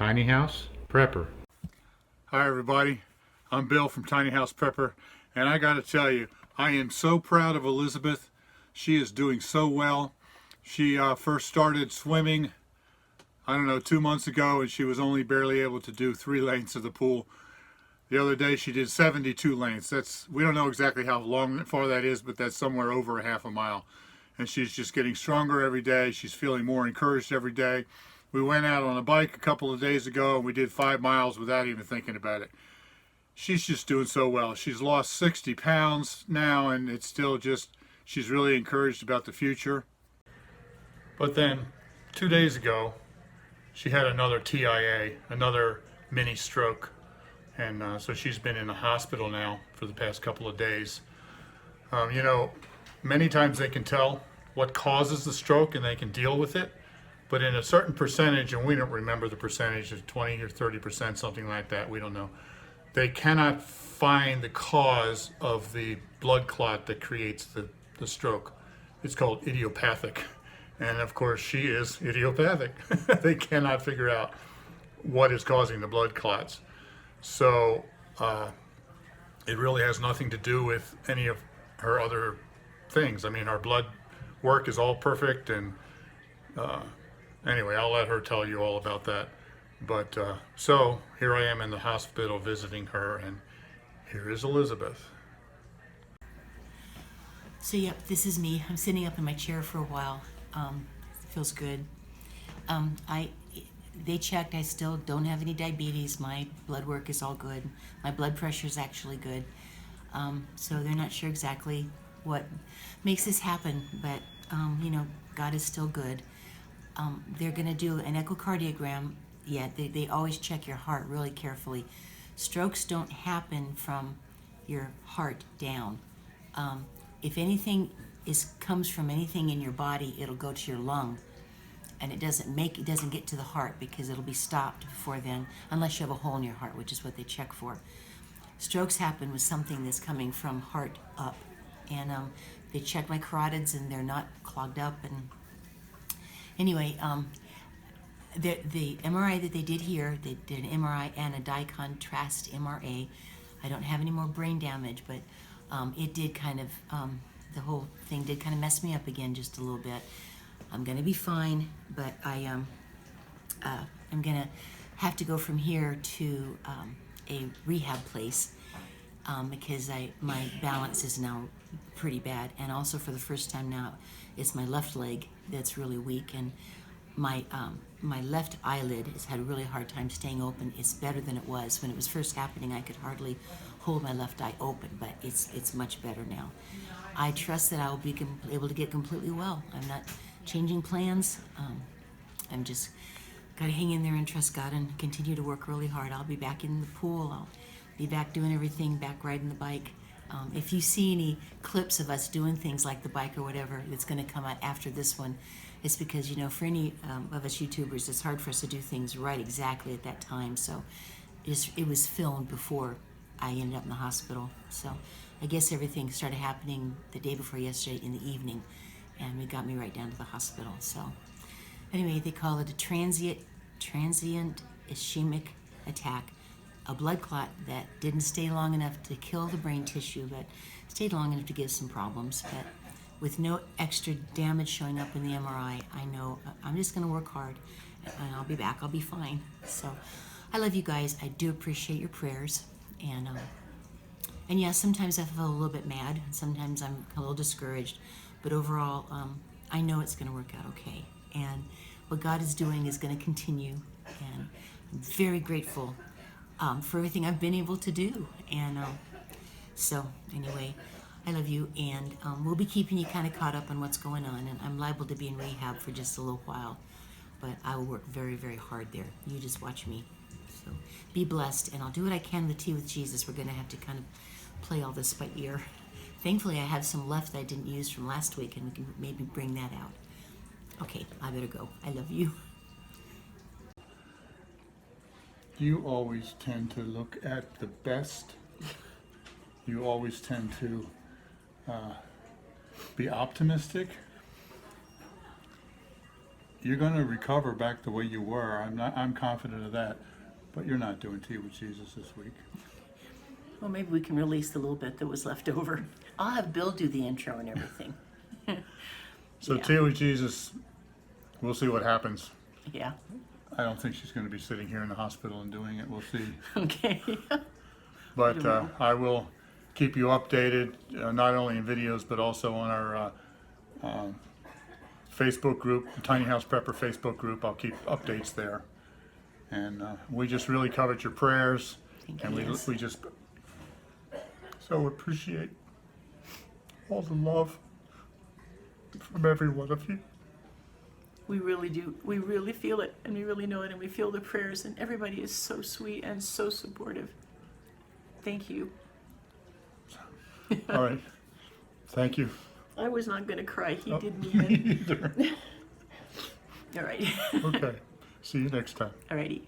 Tiny House Prepper. Hi everybody, I'm Bill from Tiny House Prepper, and I gotta tell you, I am so proud of Elizabeth. She is doing so well. She first started swimming, I don't know, 2 months ago, and she was only barely able to do 3 lanes of the pool. The other day she did 72 lanes. We don't know exactly how far that is, but that's somewhere over a half a mile. And she's just getting stronger every day. She's feeling more encouraged every day. We went out on a bike a couple of days ago and we did 5 miles without even thinking about it. She's just doing so well. She's lost 60 pounds now, and it's still just, she's really encouraged about the future. But then 2 days ago, she had another TIA, another mini stroke. And so she's been in the hospital now for the past couple of days. You know, many times they can tell what causes the stroke and they can deal with it. But in a certain percentage, and we don't remember the percentage, of 20 or 30%, something like that, we don't know. They cannot find the cause of the blood clot that creates the stroke. It's called idiopathic. And of course, she is idiopathic. They cannot figure out what is causing the blood clots. So it really has nothing to do with any of her other things. I mean, our blood work is all perfect, and anyway, I'll let her tell you all about that. But so here I am in the hospital visiting her, and here is Elizabeth. So yep, this is me. I'm sitting up in my chair for a while. It feels good. They checked. I still don't have any diabetes. My blood work is all good. My blood pressure is actually good. So they're not sure exactly what makes this happen, but you know, God is still good. They're going to do an echocardiogram. They always check your heart really carefully. Strokes don't happen from your heart down. If anything comes from anything in your body, it'll go to your lung, and it doesn't get to the heart because it'll be stopped before then, unless you have a hole in your heart, which is what they check for. Strokes happen with something that's coming from heart up, and they checked my carotids and they're not clogged up. And anyway, the MRI that they did here, they did an MRI and a dye contrast MRA. I don't have any more brain damage, but it did kind of, the whole thing did kind of mess me up again just a little bit. I'm going to be fine, but I'm going to have to go from here to a rehab place because my balance is now pretty bad. And also for the first time now, it's my left leg that's really weak, and my left eyelid has had a really hard time staying open. It's better than it was. When it was first happening, I could hardly hold my left eye open, but it's much better now. I trust that I will be able to get completely well. I'm not changing plans. I'm just got to hang in there and trust God and continue to work really hard. I'll be back in the pool. I'll be back doing everything, back riding the bike. If you see any clips of us doing things like the bike or whatever that's going to come out after this one, it's because, you know, for any of us YouTubers, it's hard for us to do things right exactly at that time. So it was filmed before I ended up in the hospital. So I guess everything started happening the day before yesterday in the evening, and it got me right down to the hospital. So anyway, they call it a transient ischemic attack, a blood clot that didn't stay long enough to kill the brain tissue, but stayed long enough to give some problems. But with no extra damage showing up in the MRI, I know I'm just going to work hard, and I'll be back. I'll be fine. So I love you guys. I do appreciate your prayers. And yeah, sometimes I feel a little bit mad. Sometimes I'm a little discouraged. But overall, I know it's going to work out okay. And what God is doing is going to continue. And I'm very grateful for everything I've been able to do. And so anyway, I love you. And we'll be keeping you kind of caught up on what's going on. And I'm liable to be in rehab for just a little while. But I will work very, very hard there. You just watch me. So be blessed. And I'll do what I can with Tea with Jesus. We're going to have to kind of play all this by ear. Thankfully, I have some left that I didn't use from last week, and we can maybe bring that out. Okay, I better go. I love you. You always tend to look at the best. You always tend to be optimistic. you're going to recover back the way you were. I'm confident of that. But you're not doing Tea with Jesus this week. Well, maybe we can release the little bit that was left over. I'll have Bill do the intro and everything. So Yeah. Tea with Jesus, we'll see what happens. Yeah. I don't think she's going to be sitting here in the hospital and doing it. We'll see. Okay. But know. I will keep you updated, not only in videos, but also on our Facebook group, Tiny House Prepper Facebook group. I'll keep updates there. And we just really covered your prayers. Thank And you. we just so appreciate all the love from every one of you. We really do. We really feel it, and we really know it, and we feel the prayers, and everybody is so sweet and so supportive. Thank you. All right. Thank you. I was not going to cry. He did me Me in. either. All right. Okay. See you next time. All righty.